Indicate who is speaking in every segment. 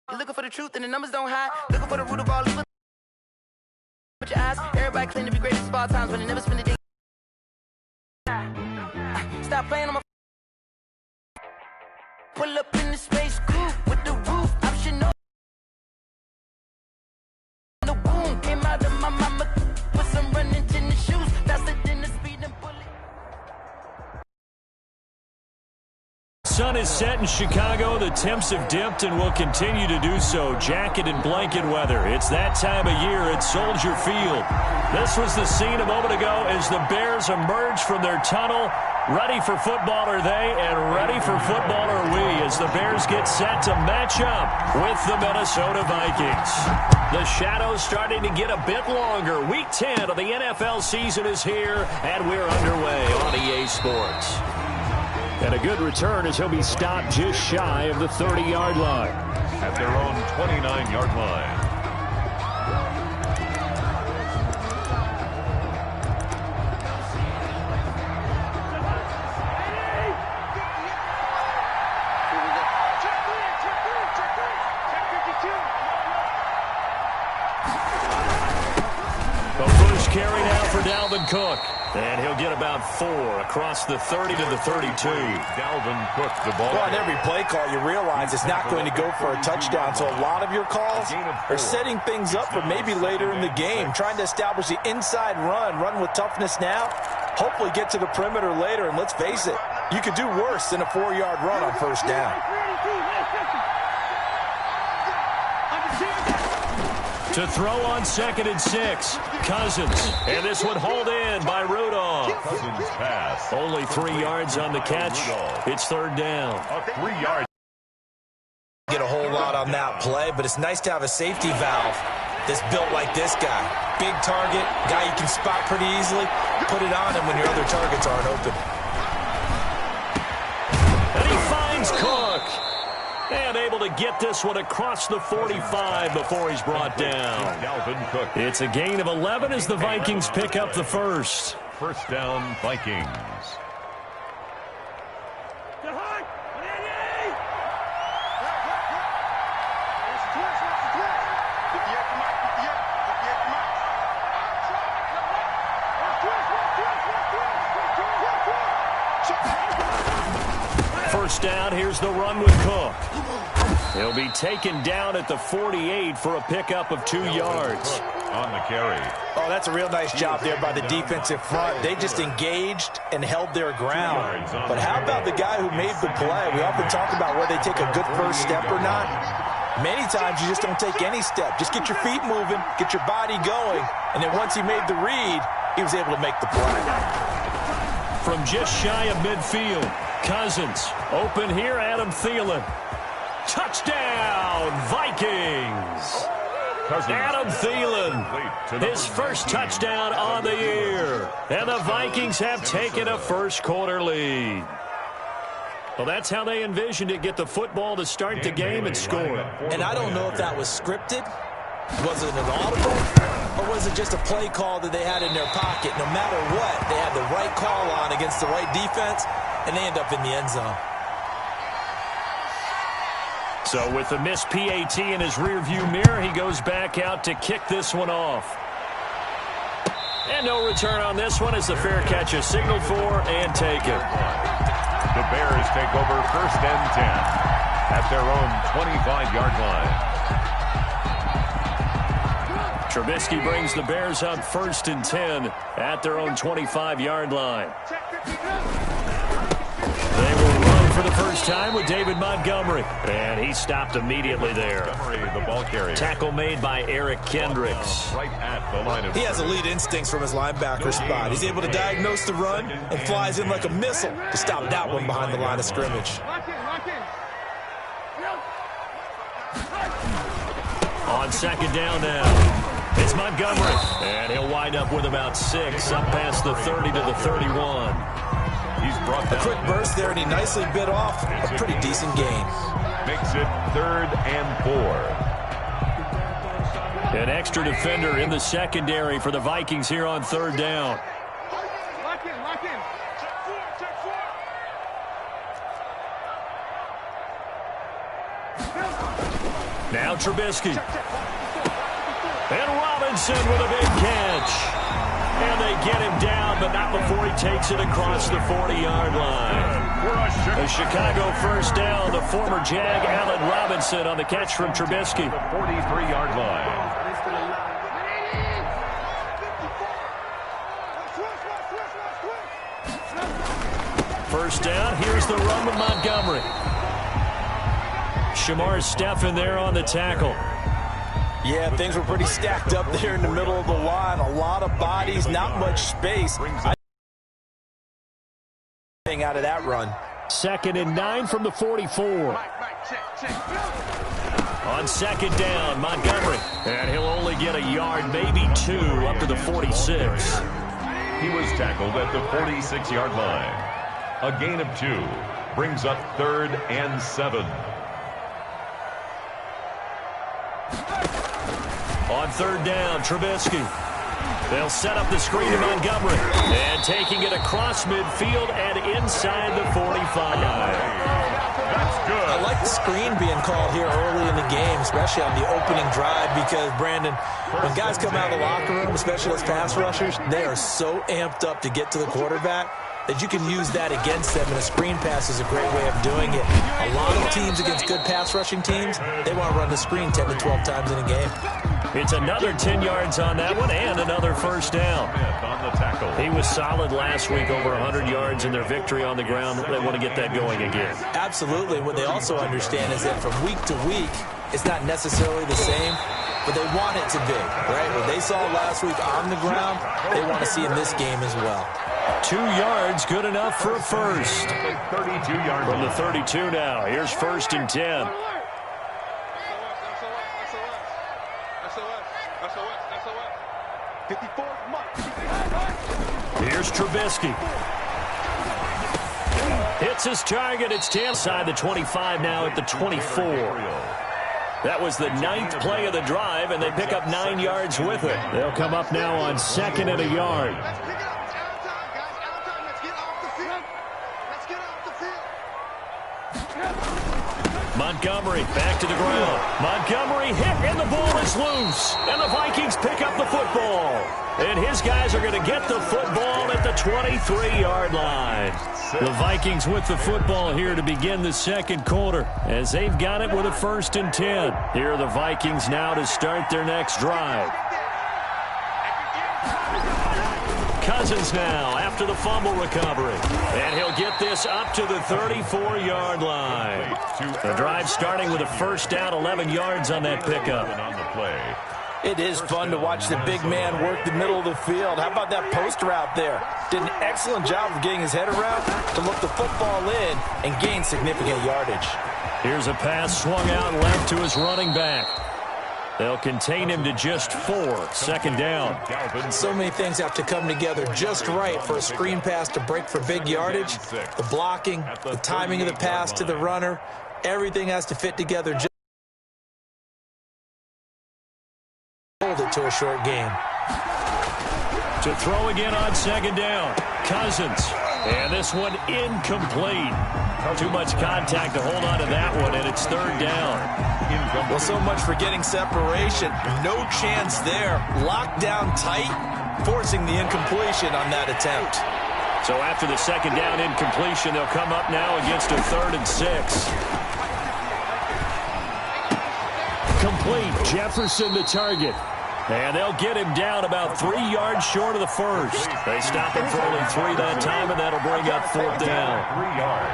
Speaker 1: You're looking for the truth and the numbers don't hide. Looking for the root of all evil. Put your eyes. Everybody claim to be greatest of all times, but they never spend a day. Stop playing on my. Pull up in the space coupe with the roof option. No. The boom came out of my mama. Put some running in the shoes. Faster than the speeding bullet.
Speaker 2: Sun is set in Chicago. The temps have dipped and will continue to do so. Jacket and blanket weather. It's that time of year at Soldier Field. This was the scene a moment ago as the Bears emerged from their tunnel. Ready for football are they, and ready for football are we as the Bears get set to match up with the Minnesota Vikings. The shadows starting to get a bit longer. Week 10 of the NFL season is here, and we're underway on EA Sports. And a good return as he'll be stopped just shy of the 30-yard line.
Speaker 3: At their own 29-yard line.
Speaker 2: Carry now for Dalvin Cook. And he'll get about 4 across the 30 to the 32.
Speaker 3: Dalvin Cook, the ball.
Speaker 4: Well, on every play call, you realize it's not going to go for a touchdown. So a lot of your calls are setting things up for maybe later in the game, trying to establish the inside run with toughness now, hopefully get to the perimeter later. And let's face it, you could do worse than a 4-yard run on first down.
Speaker 2: To throw on 2nd and 6, Cousins. And this one hauled in by Rudolph.
Speaker 3: Cousins pass.
Speaker 2: Only 3 yards on the catch. It's 3rd down.
Speaker 3: Up 3 yards.
Speaker 4: Get a whole lot on that play, but it's nice to have a safety valve that's built like this guy. Big target, guy you can spot pretty easily. Put it on him when your other targets aren't open.
Speaker 2: And he finds Cook. And able to get this one across the 45 before he's brought down.
Speaker 3: Dalvin Cook.
Speaker 2: It's a gain of 11 as the Vikings pick up the first.
Speaker 3: First down, Vikings.
Speaker 2: First down, here's the run with Cook. He'll be taken down at the 48 for a pickup of 2 yards.
Speaker 3: On the carry.
Speaker 4: Oh, that's a real nice job there by the defensive front. They just engaged and held their ground. But how about the guy who made the play? We often talk about whether they take a good first step or not. Many times you just don't take any step. Just get your feet moving, get your body going, and then once he made the read, he was able to make the play.
Speaker 2: From just shy of midfield, Cousins. Open here, Adam Thielen. Touchdown, Vikings. Adam Thielen, his first touchdown on the year. And the Vikings have taken a first-quarter lead. Well, that's how they envisioned it, get the football to start the game and score.
Speaker 4: And I don't know if that was scripted. Was it an audible? Or was it just a play call that they had in their pocket? No matter what, they had the right call on against the right defense, and they end up in the end zone.
Speaker 2: So with the missed PAT in his rearview mirror, he goes back out to kick this one off. And no return on this one as the fair catch is signaled for and taken.
Speaker 3: The Bears take over 1st and 10 at their own 25-yard line.
Speaker 2: Trubisky brings the Bears up 1st and 10 at their own 25-yard line. They will run for the first time with David Montgomery. And he stopped immediately there.
Speaker 3: The ball carrier.
Speaker 2: Tackle made by Eric Kendricks.
Speaker 3: Right at the line of
Speaker 4: he has elite instincts from his linebacker spot. He's able to diagnose the run and flies in like a missile to stop that one behind the line of scrimmage.
Speaker 2: On 2nd down now. It's Montgomery. And he'll wind up with about 6 up past the 30 to the 31.
Speaker 3: He's brought down.
Speaker 4: A quick burst there, and he nicely bit off a pretty decent gain.
Speaker 3: Makes it 3rd and 4.
Speaker 2: An extra defender in the secondary for the Vikings here on 3rd down.
Speaker 5: Lock in. Check 4.
Speaker 2: Now Trubisky. And Robinson with a big catch. And they get him down, but not before he takes it across the 40-yard line. A Chicago first down. The former Jag, Allen Robinson, on the catch from Trubisky.
Speaker 3: The 43-yard line.
Speaker 2: First down. Here's the run with Montgomery. Shamar Stephen there on the tackle.
Speaker 4: Yeah, things were pretty stacked up there in the middle of the line. A lot of bodies, not much space. Out of that run.
Speaker 2: 2nd and 9 from the 44. On 2nd down, Montgomery. And he'll only get a yard, maybe 2, up to the 46.
Speaker 3: He was tackled at the 46-yard line. A gain of 2 brings up 3rd and 7.
Speaker 2: On 3rd down, Trubisky. They'll set up the screen to Montgomery. And taking it across midfield and inside the 45.
Speaker 3: That's good.
Speaker 4: I like the screen being called here early in the game, especially on the opening drive, because, Brandon, when guys come out of the locker room, especially those pass rushers, they are so amped up to get to the quarterback that you can use that against them, and a screen pass is a great way of doing it. A lot of teams against good pass rushing teams, they want to run the screen 10 to 12 times in a game.
Speaker 2: It's another 10 yards on that one and another first down.
Speaker 3: On the tackle.
Speaker 2: He was solid last week, over 100 yards in their victory on the ground. They want to get that going again.
Speaker 4: Absolutely. What they also understand is that from week to week, it's not necessarily the same, but they want it to be, right? What they saw last week on the ground, they want to see in this game as well.
Speaker 2: 2 yards, good enough for a first.
Speaker 3: 32-yard
Speaker 2: From the 32 now. Here's 1st and 10. Here's Trubisky. Hits his target. It's 10 side the 25 now at the 24. That was the 9th play of the drive, and they pick up 9 yards with it. They'll come up now on 2nd and a yard. Montgomery back to the ground. Montgomery hit, and the ball is loose. And the Vikings pick up the football. And his guys are going to get the football at the 23-yard line. The Vikings with the football here to begin the 2nd quarter, as they've got it with a 1st and 10. Here are the Vikings now to start their next drive. Cousins now after the fumble recovery. And he'll get this up to the 34-yard line. The drive starting with a first down, 11 yards on that pickup.
Speaker 4: It is fun to watch the big man work the middle of the field. How about that post route there? Did an excellent job of getting his head around to look the football in and gain significant yardage.
Speaker 2: Here's a pass swung out left to his running back. They'll contain him to just 4. 2nd down.
Speaker 4: So many things have to come together just right for a screen pass to break for big yardage. The blocking, the timing of the pass to the runner, everything has to fit together just hold it to a short game.
Speaker 2: To throw again on 2nd down. Cousins. And this one incomplete. Too much contact to hold on to that one, and it's 3rd down.
Speaker 4: Well, so much for getting separation. No chance there. Locked down tight, forcing the incompletion on that attempt.
Speaker 2: So after the 2nd down incompletion, they'll come up now against a 3rd and 6. Complete. Jefferson the target. And they'll get him down about 3 yards short of the first. They stop him for only 3 that time, and that'll bring up 4th down.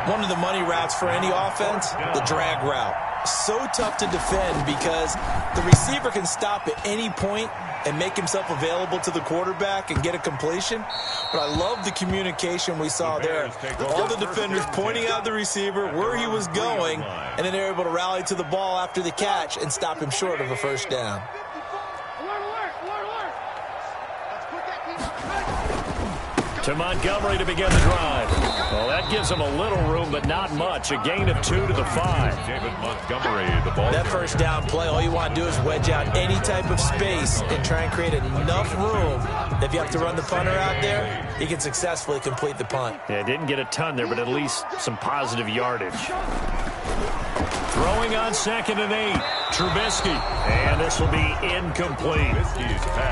Speaker 4: One of the money routes for any offense, the drag route. So tough to defend because the receiver can stop at any point and make himself available to the quarterback and get a completion. But I love the communication we saw there. All the defenders pointing out the receiver, where he was going, and then they're able to rally to the ball after the catch and stop him short of a first down.
Speaker 2: To Montgomery to begin the drive. Well, that gives them a little room, but not much. A gain of 2 to the 5.
Speaker 3: David Montgomery, the ball.
Speaker 4: That first down play, all you want to do is wedge out any type of space and try and create enough room that if you have to run the punter out there, he can successfully complete the punt.
Speaker 2: Yeah, didn't get a ton there, but at least some positive yardage. Throwing on 2nd and 8. Trubisky, and this will be incomplete.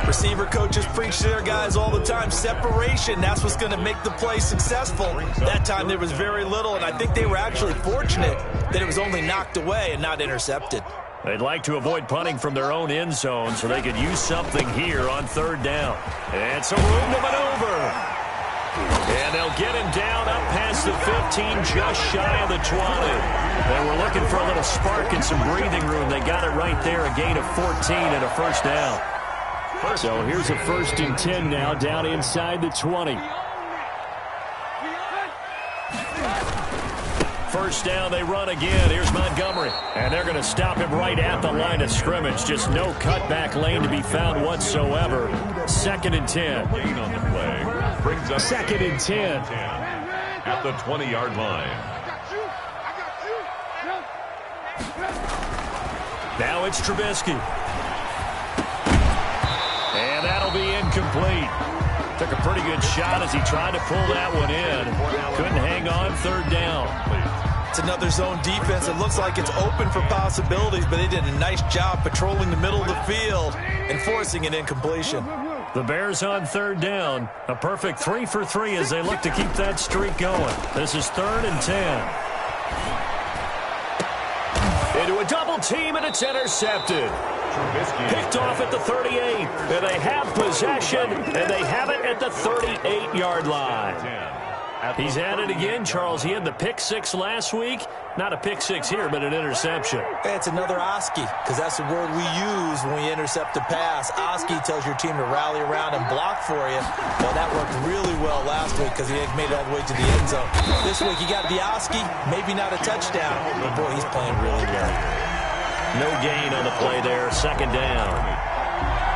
Speaker 4: Receiver coaches preach to their guys all the time. Separation, that's what's going to make the play successful. That time there was very little, and I think they were actually fortunate that it was only knocked away and not intercepted.
Speaker 2: They'd like to avoid punting from their own end zone so they could use something here on third down. And some room to maneuver. And they'll get him down up past the 15, just shy of the 20. They were looking for a little spark and some breathing room. They got it right there, a gain of 14 and a first down. So here's a 1st and 10 now, down inside the 20. First down, they run again. Here's Montgomery. And they're going to stop him right at the line of scrimmage. Just no cutback lane to be found whatsoever. 2nd and 10.
Speaker 3: Gain on the play. Brings up
Speaker 2: 2nd and 10.
Speaker 3: At the 20-yard line.
Speaker 2: Now it's Trubisky. And that'll be incomplete. Took a pretty good shot as he tried to pull that one in. Couldn't hang on, 3rd down.
Speaker 4: It's another zone defense. It looks like it's open for possibilities, but they did a nice job patrolling the middle of the field and forcing an incompletion.
Speaker 2: The Bears on 3rd down. A perfect 3 for 3 as they look to keep that streak going. This is 3rd and 10. Into a double team, and it's intercepted. Picked off at the 38. And they have possession, and they have it at the 38-yard line. He's at it again, Charles. He had the pick 6 last week. Not a pick 6 here, but an interception.
Speaker 4: It's another Oski, because that's the word we use when we intercept a pass. Oski tells your team to rally around and block for you. Well, that worked really well last week because he made it all the way to the end zone. This week, you got the Oski, maybe not a touchdown, but boy, he's playing really well.
Speaker 2: No gain on the play there, 2nd down.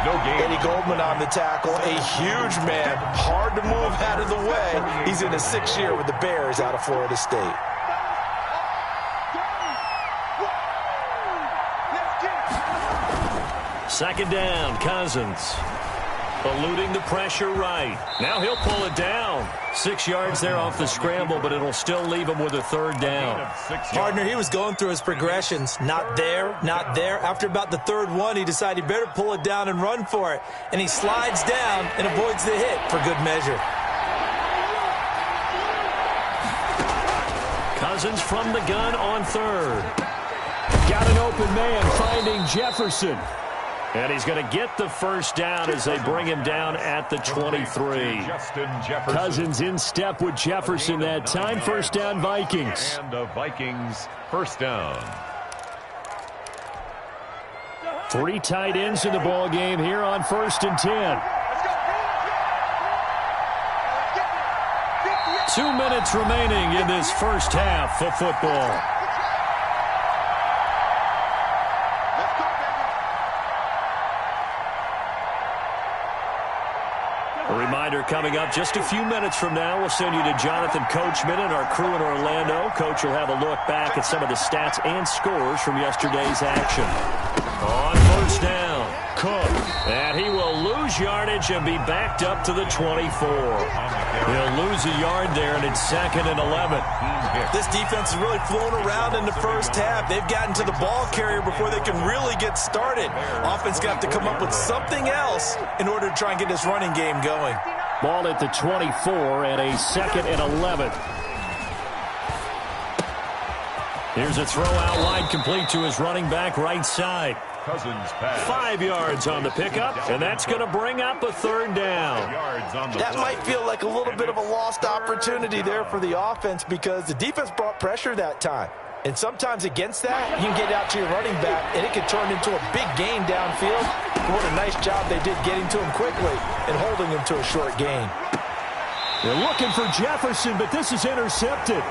Speaker 3: No gain.
Speaker 4: Eddie Goldman on the tackle, a huge man, hard to move out of the way. He's in his 6th year with the Bears out of Florida State.
Speaker 2: Second down, Cousins. Eluding the pressure right. Now he'll pull it down. 6 yards there off the scramble, but it'll still leave him with a 3rd down.
Speaker 4: Partner, he was going through his progressions. Not there, not there. After about the 3rd one, he decided he better pull it down and run for it. And he slides down and avoids the hit for good measure.
Speaker 2: Cousins from the gun on 3rd. Got an open man finding Jefferson. And he's going to get the first down as they bring him down at the 23. Cousins in step with Jefferson that time. First down, Vikings.
Speaker 3: And the Vikings first down.
Speaker 2: 3 tight ends in the ball game here on 1st and 10. 2 minutes remaining in this first half of football. A reminder coming up just a few minutes from now. We'll send you to Jonathan Coachman and our crew in Orlando. Coach will have a look back at some of the stats and scores from yesterday's action. On first down, Cook. And he will lose yardage and be backed up to the 24. He'll lose a yard there, and it's 2nd and 11.
Speaker 4: This defense is really flown around in the first half. They've gotten to the ball carrier before they can really get started. Offense got to come up with something else in order to try and get this running game going.
Speaker 2: Ball at the 24 and a 2nd and 11. Here's a throw out wide, complete to his running back right side.
Speaker 3: Cousins pass.
Speaker 2: 5 yards on the pickup, and that's going to bring up a 3rd down.
Speaker 4: That might feel like a little bit of a lost opportunity there for the offense because the defense brought pressure that time. And sometimes against that, you can get out to your running back, and it can turn into a big gain downfield. What a nice job they did getting to him quickly and holding him to a short gain.
Speaker 2: They're looking for Jefferson, but this is intercepted.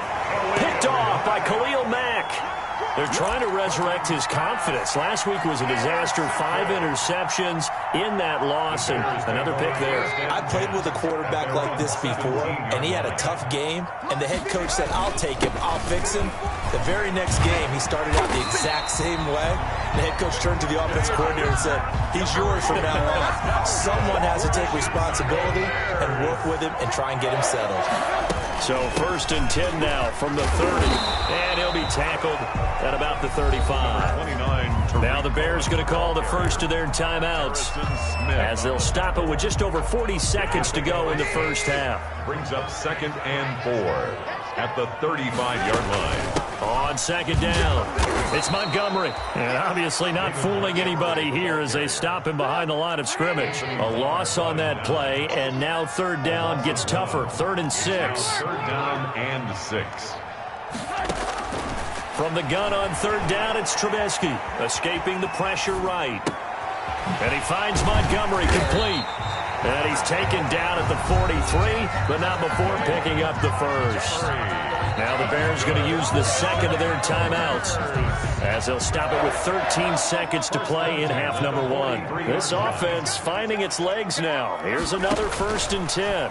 Speaker 2: Picked off by Khalil Mack. They're trying to resurrect his confidence. Last week was a disaster. 5 interceptions in that loss, and another pick there.
Speaker 4: I played with a quarterback like this before, and he had a tough game, and the head coach said, I'll take him, I'll fix him. The very next game, he started out the exact same way. The head coach turned to the offense coordinator and said, he's yours from now on. Someone has to take responsibility and work with him and try and get him settled.
Speaker 2: So 1st and 10 now from the 30, and he'll be tackled at about the 35. Now the Bears going to call the first of their timeouts as they'll stop it with just over 40 seconds to go in the first half.
Speaker 3: Brings up 2nd and 4 at the 35-yard line.
Speaker 2: On 2nd down, it's Montgomery. And obviously not fooling anybody here as they stop him behind the line of scrimmage. A loss on that play, and now 3rd down gets tougher. 3rd and 6.
Speaker 3: 3rd down and 6.
Speaker 2: From the gun on 3rd down, it's Trubisky, escaping the pressure right. And he finds Montgomery complete. And he's taken down at the 43, but not before picking up the first. Now the Bears going to use the 2nd of their timeouts as they'll stop it with 13 seconds to play in half number 1. This offense finding its legs now. Here's another 1st and 10.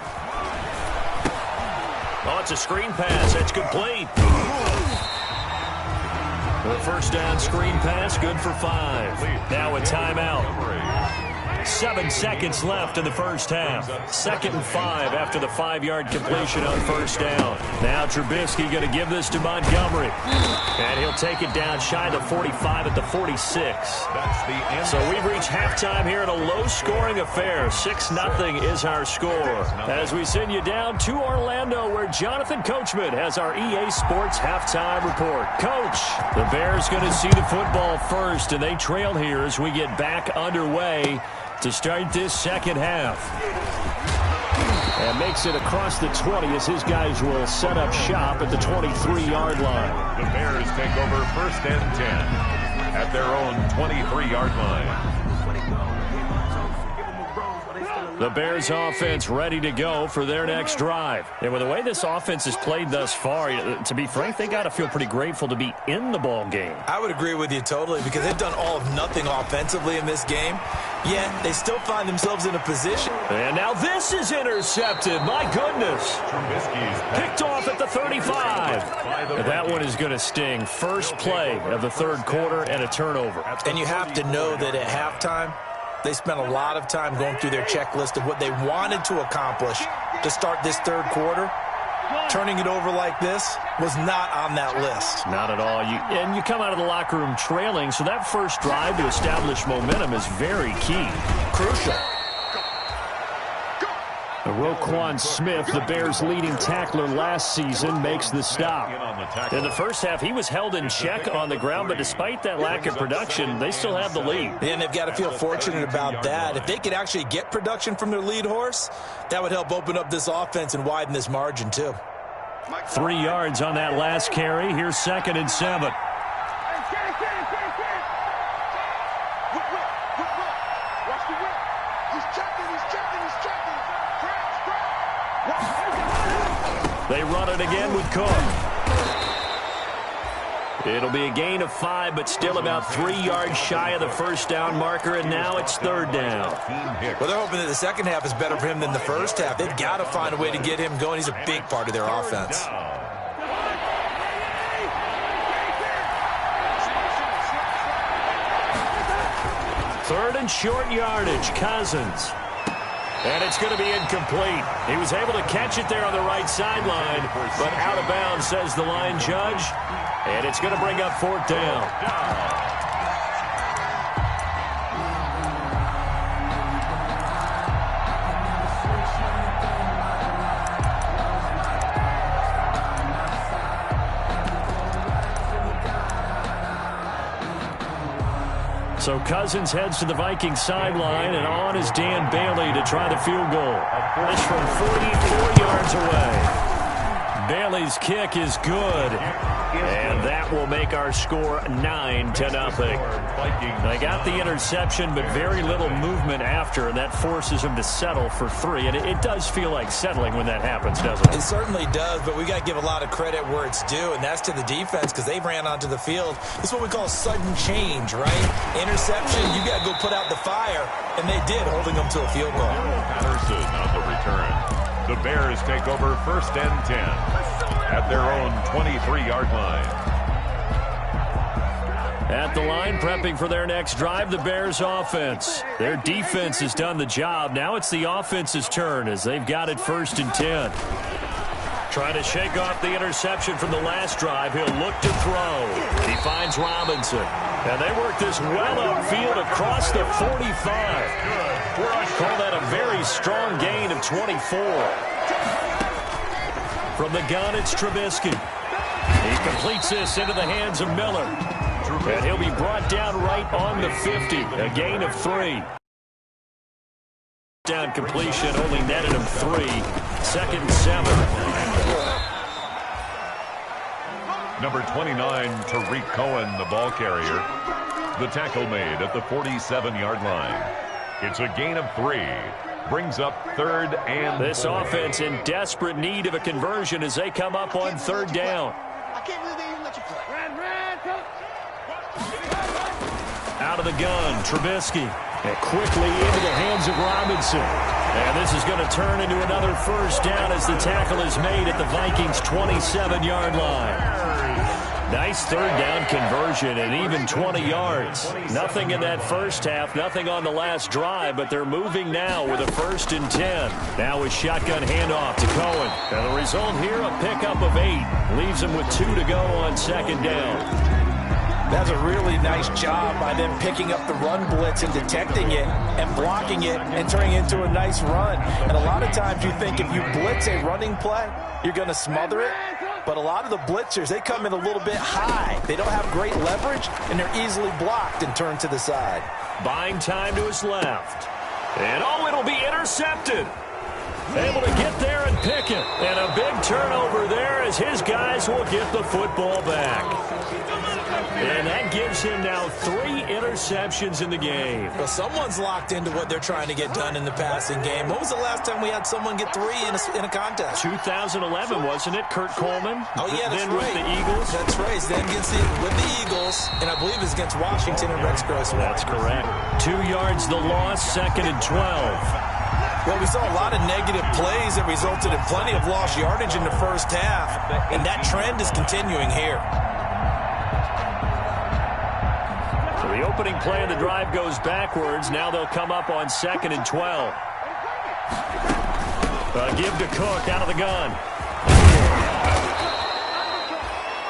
Speaker 2: Oh, it's a screen pass. It's complete. The 1st down screen pass, good for 5. Now a timeout. 7 seconds left in the first half. 2nd and 5 after the 5-yard completion on 1st down. Now Trubisky going to give this to Montgomery. And he'll take it down shy of the 45 at the 46. So we've reached halftime here in a low-scoring affair. 6-0 is our score. As we send you down to Orlando, where Jonathan Coachman has our EA Sports halftime report. Coach, the Bears going to see the football first, and they trail here as we get back underway to start this second half. And makes it across the 20 as his guys will set up shop at the 23-yard line.
Speaker 3: The Bears take over 1st and 10 at their own 23-yard line.
Speaker 2: The Bears offense ready to go for their next drive. And with the way this offense has played thus far, to be frank, they got to feel pretty grateful to be in the ball game.
Speaker 4: I would agree with you totally because they've done all of nothing offensively in this game, yet they still find themselves in a position.
Speaker 2: And now this is intercepted. My goodness. Picked off at the 35. That one is going to sting. First play of the 3rd quarter and a turnover.
Speaker 4: And you have to know that at halftime, they spent a lot of time going through their checklist of what they wanted to accomplish to start this 3rd quarter. Turning it over like this was not on that list.
Speaker 2: Not at all. And you come out of the locker room trailing, so that first drive to establish momentum is very key.
Speaker 4: Crucial.
Speaker 2: Roquan Smith, the Bears' leading tackler last season, makes the stop. In the first half, he was held in check on the ground, but despite that lack of production, they still have the lead.
Speaker 4: And they've got to feel fortunate about that. If they could actually get production from their lead horse, that would help open up this offense and widen this margin, too.
Speaker 2: 3 yards on that last carry. Here's 2nd and 7. They run it again with Cook. It'll be a gain of 5, but still about 3 yards shy of the 1st down marker, and now it's 3rd down.
Speaker 4: Well, they're hoping that the second half is better for him than the first half. They've got to find a way to get him going. He's a big part of their offense.
Speaker 2: Third and short yardage, Cousins. And it's going to be incomplete. He was able to catch it there on the right sideline, but out of bounds, says the line judge. And it's going to bring up 4th down. So Cousins heads to the Vikings sideline, and on is Dan Bailey to try the field goal. This from 44 yards away. Bailey's kick is good, and that will make our score 9-0. They got the interception, but very little movement after, and that forces him to settle for 3. And it does feel like settling when that happens, doesn't it?
Speaker 4: It certainly does, but we got to give a lot of credit where it's due, and that's to the defense because they ran onto the field. It's what we call sudden change, right? Interception, you got to go put out the fire, and they did, holding them to a field goal.
Speaker 3: Patterson on the return. The Bears take over 1st and 10 at their own 23-yard line.
Speaker 2: At the line, prepping for their next drive, the Bears offense. Their defense has done the job. Now it's the offense's turn as they've got it 1st and 10. Trying to shake off the interception from the last drive. He'll look to throw. He finds Robinson. And they work this well upfield across the 45. Call that a very strong gain of 24. From the gun, it's Trubisky. He completes this into the hands of Miller. And he'll be brought down right on the 50. A gain of 3. Down completion only netted him 3. 2nd and 7.
Speaker 3: Number 29, Tariq Cohen, the ball carrier. The tackle made at the 47-yard line. It's a gain of 3. Brings up 3rd and 4.
Speaker 2: This offense in desperate need of a conversion as they come up on 3rd down.
Speaker 5: I can't believe they even let you play.
Speaker 2: Out of the gun, Trubisky. And quickly into the hands of Robinson. And this is going to turn into another 1st down as the tackle is made at the Vikings' 27-yard line. Nice 3rd down conversion and even 20 yards. Nothing in that first half, nothing on the last drive, but they're moving now with a 1st and 10. Now with shotgun handoff to Cohen. And the result here, a pickup of 8. Leaves them with 2 to go on 2nd down.
Speaker 4: That's a really nice job by them picking up the run blitz and detecting it and blocking it and turning it into a nice run. And a lot of times you think if you blitz a running play, you're going to smother it. But a lot of the blitzers, they come in a little bit high. They don't have great leverage, and they're easily blocked and turned to the side.
Speaker 2: Buying time to his left. And, oh, it'll be intercepted. Able to get there and pick it. And a big turnover there as his guys will get the football back. And that gives him now 3 interceptions in the game.
Speaker 4: Well, someone's locked into what they're trying to get done in the passing game. When was the last time we had someone get 3 in a contest?
Speaker 2: 2011, wasn't it? Kurt Coleman?
Speaker 4: Oh, yeah, that's
Speaker 2: then
Speaker 4: right.
Speaker 2: With the Eagles?
Speaker 4: That's right. Then with the Eagles, and I believe it's against Washington and Rex Grossman.
Speaker 2: That's correct. 2 yards the loss, 2nd and 12.
Speaker 4: Well, we saw a lot of negative plays that resulted in plenty of lost yardage in the first half, and that trend is continuing here.
Speaker 2: So the opening play of the drive goes backwards. Now they'll come up on 2nd and 12. Give to Cook out of the gun.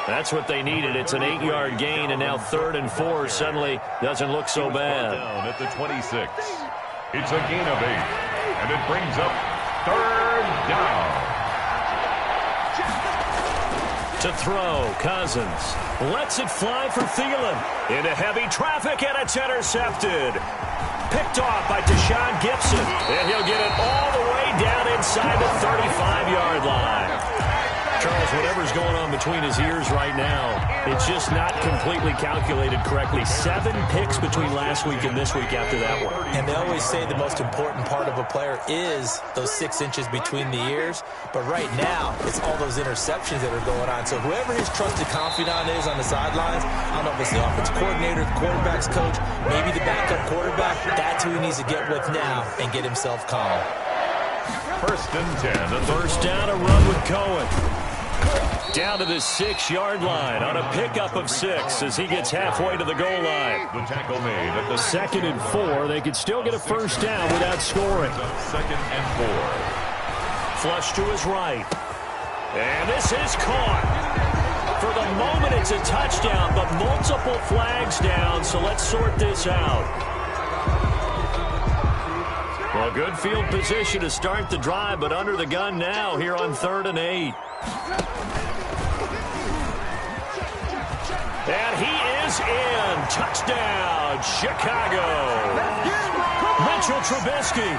Speaker 2: That's what they needed. It's an 8-yard gain, and now 3rd and 4 suddenly doesn't look so bad.
Speaker 3: Down at the 26. It's a gain of 8, and it brings up 3rd down.
Speaker 2: To throw, Cousins lets it fly for Thielen. Into heavy traffic, and it's intercepted. Picked off by Deshaun Gibson, and he'll get it all the way down inside the 35-yard line. Charles, whatever's going on between his ears right now, it's just not completely calculated correctly. 7 picks between last week and this week after that one.
Speaker 4: And they always say the most important part of a player is those 6 inches between the ears. But right now, it's all those interceptions that are going on. So whoever his trusted confidant is on the sidelines, I don't know if it's the offensive coordinator, the quarterback's coach, maybe the backup quarterback, that's who he needs to get with now and get himself calm.
Speaker 3: 1st and 10.
Speaker 2: The 1st down, a run with Cohen. Down to the 6-yard line on a pickup of 6 as he gets halfway to the goal line.
Speaker 3: The tackle made at the
Speaker 2: 2nd and 4. They could still get a 1st down without scoring.
Speaker 3: 2nd and 4.
Speaker 2: Flush to his right. And this is caught. For the moment, it's a touchdown, but multiple flags down, so let's sort this out. Well, good field position to start the drive, but under the gun now here on 3rd and 8. And he is in. Touchdown, Chicago. Mitchell Trubisky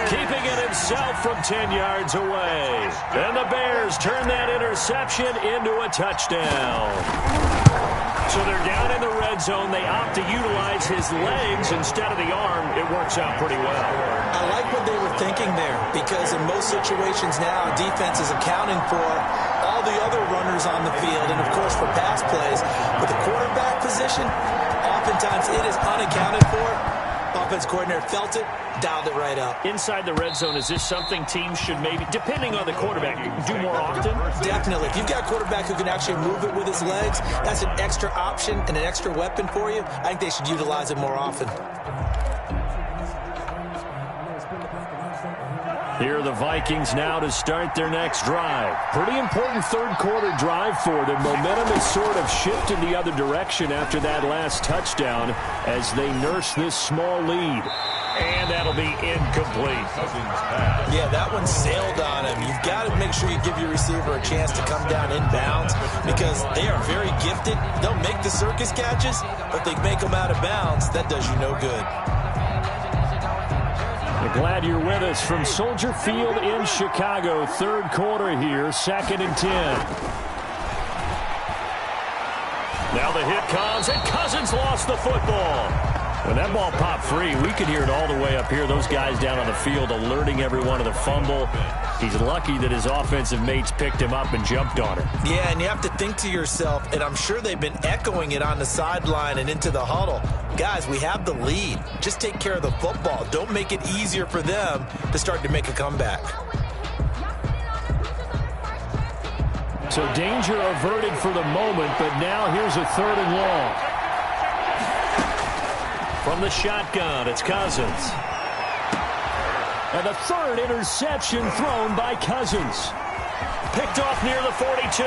Speaker 2: keeping it himself from 10 yards away. And the Bears turn that interception into a touchdown. So they're down in the red zone. They opt to utilize his legs instead of the arm. It works out pretty well.
Speaker 4: I like what they were thinking there, because in most situations now, defense is accounting for all the other runners on the field, and of course for pass plays. With the quarterback position, oftentimes it is unaccounted for. Offense coordinator felt it, dialed it right up.
Speaker 2: Inside the red zone, is this something teams should maybe, depending on the quarterback, do more often?
Speaker 4: Definitely. If you've got a quarterback who can actually move it with his legs, that's an extra option and an extra weapon for you. I think they should utilize it more often.
Speaker 2: Here are the Vikings now to start their next drive. Pretty important third-quarter drive for them. Momentum has sort of shifted the other direction after that last touchdown as they nurse this small lead. And that'll be incomplete.
Speaker 4: Yeah, that one sailed on him. You've got to make sure you give your receiver a chance to come down inbounds because they are very gifted. They'll make the circus catches, but they make them out of bounds. That does you no good.
Speaker 2: We're glad you're with us from Soldier Field in Chicago. Third quarter here, 2nd and 10. Now the hit comes, and Cousins lost the football. When that ball popped free, we could hear it all the way up here. Those guys down on the field alerting everyone of the fumble. He's lucky that his offensive mates picked him up and jumped on it.
Speaker 4: Yeah, and you have to think to yourself, and I'm sure they've been echoing it on the sideline and into the huddle. Guys, we have the lead. Just take care of the football. Don't make it easier for them to start to make a comeback.
Speaker 2: So danger averted for the moment, but now here's a 3rd and long. From the shotgun, it's Cousins. And the 3rd interception thrown by Cousins. Picked off near the 42.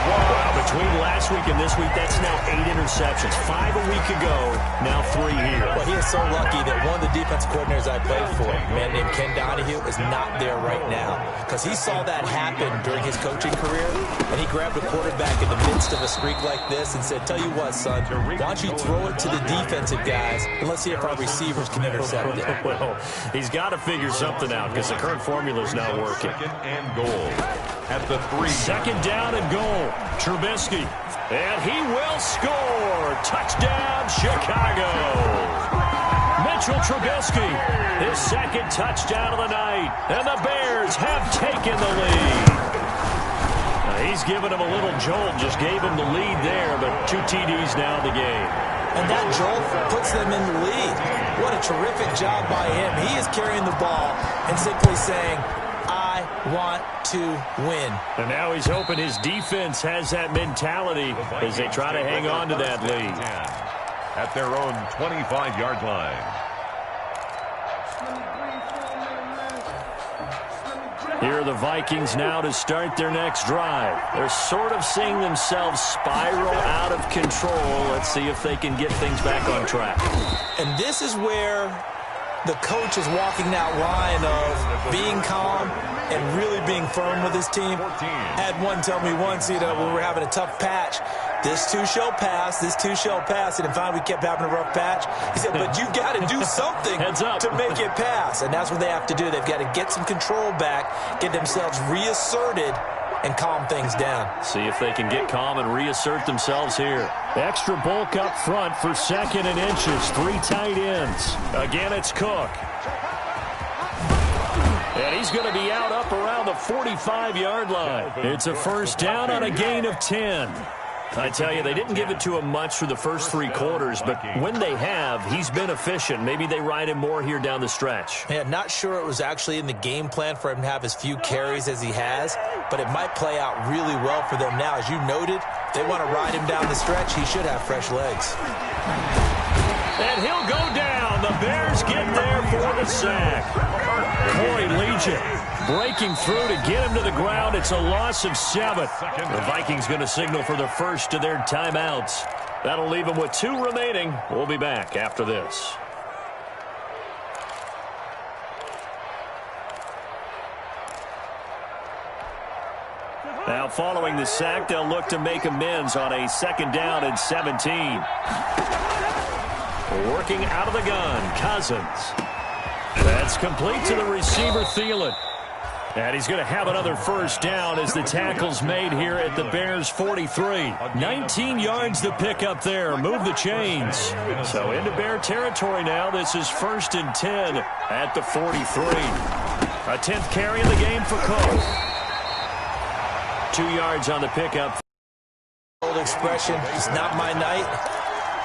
Speaker 2: Wow, between last week and this week, that's now 8 interceptions. 5 a week ago, now 3 here.
Speaker 4: Well, he is so lucky that one of the defense coordinators I played for, a man named Ken Donahue, is not there right now. Because he saw that happen during his coaching career, and he grabbed a quarterback in the midst of a streak like this and said, tell you what, son, why don't you throw it to the defensive guys, and let's see if our receivers can intercept it.
Speaker 2: Well, he's got to figure something out because the current formula is not working.
Speaker 3: 2nd and goal at the 3.
Speaker 2: 2nd down and goal. Trubisky. And he will score. Touchdown, Chicago. Mitchell Trubisky, his 2nd touchdown of the night. And the Bears have taken the lead. He's given him a little jolt. Just gave him the lead there, but 2 TDs now in the game.
Speaker 4: And that jolt puts them in the lead. What a terrific job by him. He is carrying the ball and simply saying, I want to win.
Speaker 2: And now he's hoping his defense has that mentality as they try to hang on to that lead.
Speaker 3: At their own 25-yard line.
Speaker 2: Here are the Vikings now to start their next drive. They're sort of seeing themselves spiral out of control. Let's see if they can get things back on track.
Speaker 4: And this is where the coach is walking that line of being calm and really being firm with his team. Had one tell me once, when we were having a tough patch, this too shall pass, this too shall pass. And finally we kept having a rough patch. He said, but you've got to do something to make it pass. And that's what they have to do. They've got to get some control back, get themselves reasserted, and calm things down.
Speaker 2: See if they can get calm and reassert themselves here. Extra bulk up front for 2nd and inches. 3 tight ends. Again, it's Cook. And he's going to be out up around the 45-yard line. It's a 1st down on a gain of 10. I tell you, they didn't give it to him much for the first 3 quarters, but when they have, he's been efficient. Maybe they ride him more here down the stretch.
Speaker 4: Yeah, not sure it was actually in the game plan for him to have as few carries as he has, but it might play out really well for them now. As you noted, they want to ride him down the stretch. He should have fresh legs.
Speaker 2: And he'll go down. The Bears get there for the sack. Corey Legion breaking through to get him to the ground. It's a loss of 7. The Vikings going to signal for the first of their timeouts. That'll leave them with 2 remaining. We'll be back after this. Now following the sack, they'll look to make amends on a 2nd down and 17. Working out of the gun, Cousins. That's complete to the receiver, Thielen. And he's going to have another 1st down as the tackle's made here at the Bears' 43. 19 yards to pick up there. Move the chains. So into Bear territory now. This is 1st and 10 at the 43. A 10th carry in the game for Cook. 2 yards on the pickup.
Speaker 4: Old expression, it's not my night.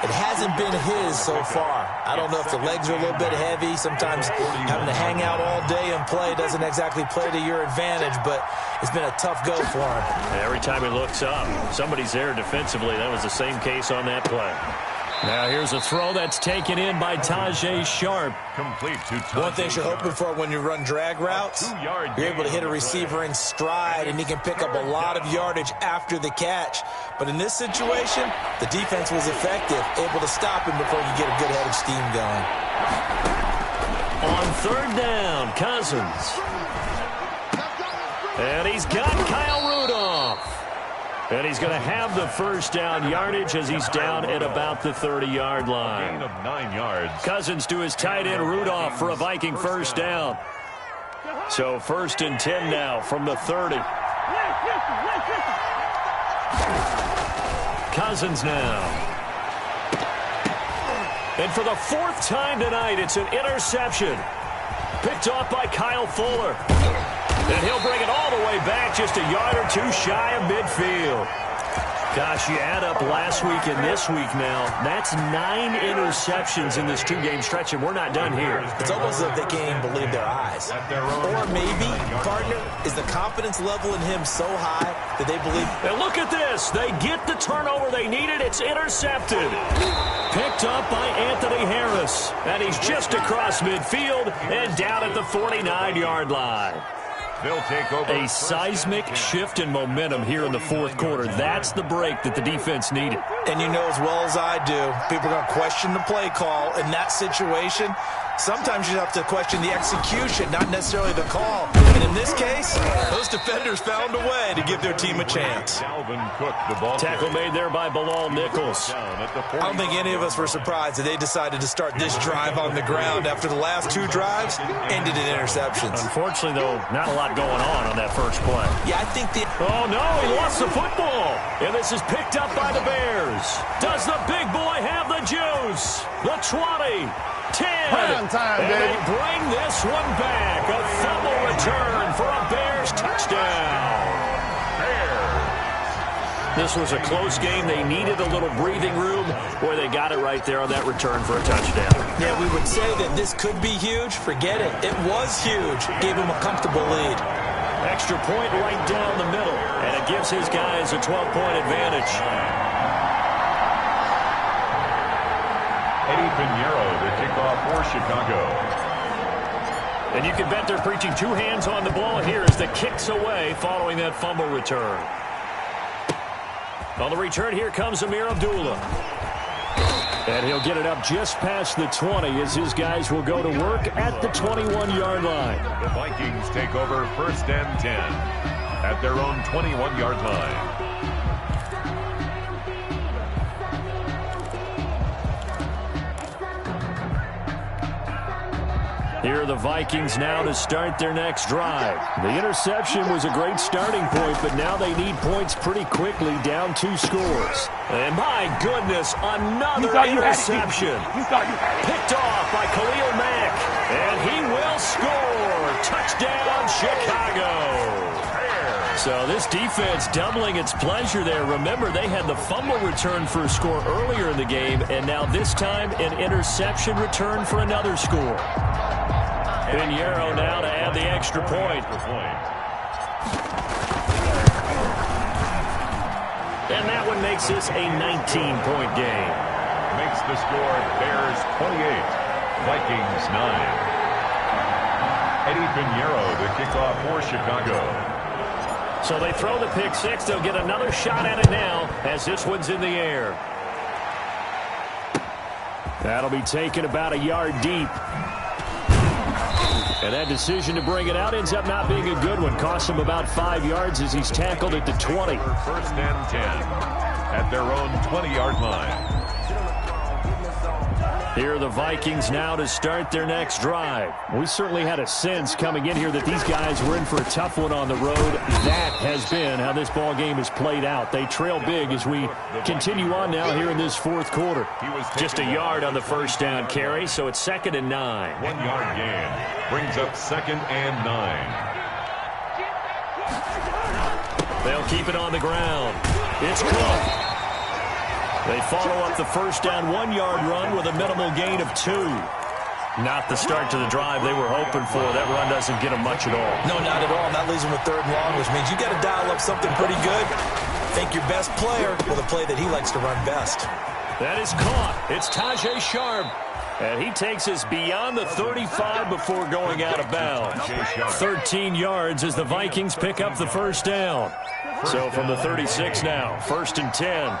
Speaker 4: It hasn't been his so far. I don't know if the legs are a little bit heavy. Sometimes having to hang out all day and play doesn't exactly play to your advantage, but it's been a tough go for him.
Speaker 2: And every time he looks up, somebody's there defensively. That was the same case on that play. Now here's a throw that's taken in by Tajay Sharp.
Speaker 3: Complete to Tajay.
Speaker 4: One thing you're hoping for when you run drag routes, you're able to hit a receiver in stride, and he can pick up a lot of yardage after the catch. But in this situation, the defense was effective, able to stop him before he could get a good head of steam going.
Speaker 2: On third down, Cousins. And he's got Kyle Rudolph. And he's going to have the first down yardage as he's down at about the 30-yard line.
Speaker 3: Gain of 9 yards.
Speaker 2: Cousins to his tight end Rudolph for a Viking first down. So 1st and 10 now from the 30. Cousins now. And for the 4th time tonight, it's an interception. Picked off by Kyle Fuller. And he'll bring it all the way back just a yard or two shy of midfield. Gosh, you add up last week and this week now, that's 9 interceptions in this 2-game stretch, and we're not done here.
Speaker 4: It's almost as if they can't even believe their eyes. Or maybe, partner, is the confidence level in him so high that they believe...
Speaker 2: And look at this. They get the turnover they needed. It's intercepted. Picked up by Anthony Harris. And he's just across midfield and down at the 49-yard line.
Speaker 3: They'll take over.
Speaker 2: A seismic shift in momentum here in the 4th quarter. That's the break that the defense needed.
Speaker 4: And you know as well as I do, people are going to question the play call in that situation. Sometimes you have to question the execution, not necessarily the call. And in this case, those defenders found a way to give their team a chance.
Speaker 3: Cook, the ball
Speaker 2: Tackle made there by Bilal Nichols.
Speaker 4: I don't think any of us were surprised that they decided to start this drive on the ground after the last 2 drives ended in interceptions.
Speaker 2: Unfortunately, though, not a lot going on that first play.
Speaker 4: Yeah, I think the...
Speaker 2: Oh, no, he lost the football. And this is picked up by the Bears. Does the big boy have the juice? The 20. 10.
Speaker 5: Time,
Speaker 2: and they bring this one back. A fumble return for a Bears touchdown. This was a close game. They needed a little breathing room. Boy, they got it right there on that return for a touchdown.
Speaker 4: Yeah, we would say that this could be huge. Forget it. It was huge. Gave him a comfortable lead.
Speaker 2: Extra point right down the middle. And it gives his guys a 12-point advantage.
Speaker 3: Eddie Pinheiro, the kickoff for Chicago.
Speaker 2: And you can bet they're preaching 2 hands on the ball here as the kick's away following that fumble return. On the return, here comes Amir Abdullah. And he'll get it up just past the 20 as his guys will go to work at the 21-yard line.
Speaker 3: The Vikings take over 1st and 10 at their own 21-yard line.
Speaker 2: Here are the Vikings now to start their next drive. The interception was a great starting point, but now they need points pretty quickly, down 2 scores. And my goodness, another interception. Picked off by Khalil Mack, and he will score. Touchdown, Chicago. So this defense doubling its pleasure there. Remember, they had the fumble return for a score earlier in the game, and now this time an interception return for another score. Pinheiro now to add the extra point. And that one makes this a 19-point game.
Speaker 3: Makes the score Bears 28, Vikings 9. Eddie Pinheiro, the kickoff for Chicago.
Speaker 2: So they throw the pick 6. They'll get another shot at it now as this one's in the air. That'll be taken about a yard deep. And that decision to bring it out ends up not being a good one. Costs him about 5 yards as he's tackled at the 20.
Speaker 3: 1st and 10 at their own 20-yard line.
Speaker 2: Here are the Vikings now to start their next drive. We certainly had a sense coming in here that these guys were in for a tough one on the road. That has been how this ball game has played out. They trail big as we continue on now here in this 4th quarter. Just a yard on the first down carry, so it's 2nd and 9.
Speaker 3: 1-yard gain brings up 2nd and 9.
Speaker 2: They'll keep it on the ground. It's Cook. They follow up the first down 1-yard run with a minimal gain of 2. Not the start to the drive they were hoping for. That run doesn't get them much at all.
Speaker 4: No, not at all. And that leaves them with 3rd and long, which means you got to dial up something pretty good. Think your best player with a play that he likes to run best.
Speaker 2: That is caught. It's Tajay Sharp. And he takes us beyond the 35 before going out of bounds. 13 yards as the Vikings pick up the first down. So from the 36 now, 1st and 10.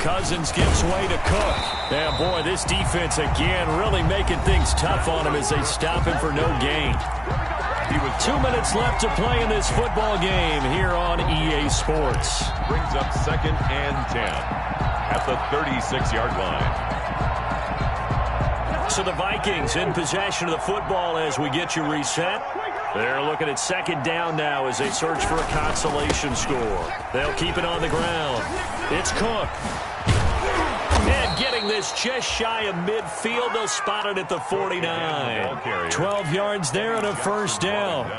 Speaker 2: Cousins gives way to Cook. Yeah, boy, this defense again really making things tough on him as they stop him for no gain. With 2 minutes left to play in this football game here on EA Sports.
Speaker 3: Brings up 2nd and 10 at the 36-yard line.
Speaker 2: So the Vikings in possession of the football as we get you reset. They're looking at 2nd down now as they search for a consolation score. They'll keep it on the ground. It's Cook. And getting this just shy of midfield. They'll spot it at the 49. 12 yards there and a first down.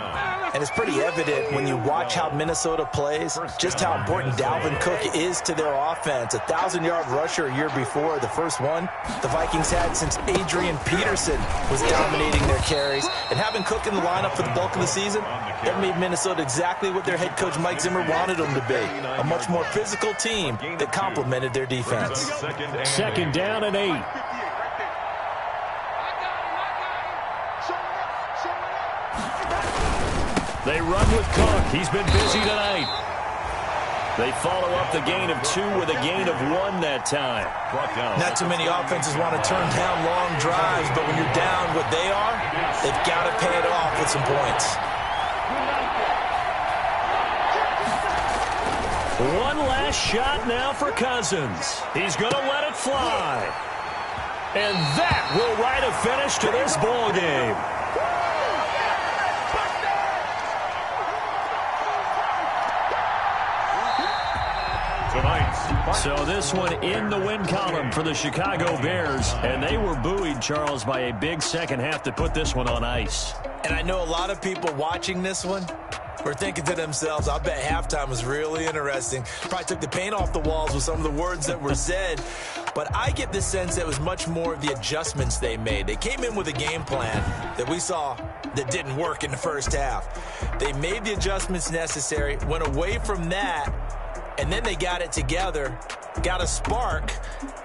Speaker 4: And it's pretty evident when you watch how Minnesota plays, just how important Dalvin Cook is to their offense. 1,000-yard rusher a year before, the first one the Vikings had since Adrian Peterson was dominating their carries. And having Cook in the lineup for the bulk of the season, that made Minnesota exactly what their head coach Mike Zimmer wanted them to be. A much more physical team that complemented their defense.
Speaker 2: 2nd down and 8. They run with Cook. He's been busy tonight. They follow up the gain of 2 with a gain of 1 that time.
Speaker 4: Not too many offenses want to turn down long drives, but when you're down what they are, they've got to pay it off with some points.
Speaker 2: One last shot now for Cousins. He's going to let it fly. And that will write a finish to this ball game. So this one in the win column for the Chicago Bears. And they were buoyed, Charles, by a big second half to put this one on ice.
Speaker 4: And I know a lot of people watching this one were thinking to themselves, I bet halftime was really interesting. Probably took the paint off the walls with some of the words that were said. But I get the sense that it was much more of the adjustments they made. They came in with a game plan that we saw that didn't work in the first half. They made the adjustments necessary, went away from that, and then they got it together, got a spark,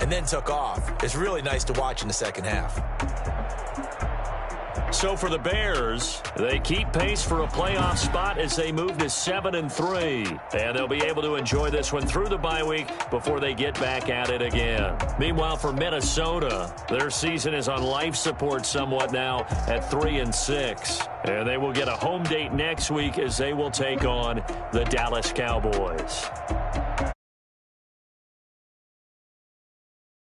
Speaker 4: and then took off. It's really nice to watch in the second half.
Speaker 2: So for the Bears, they keep pace for a playoff spot as they move to 7-3. And they'll be able to enjoy this one through the bye week before they get back at it again. Meanwhile, for Minnesota, their season is on life support somewhat now at 3-6. And they will get a home date next week as they will take on the Dallas Cowboys.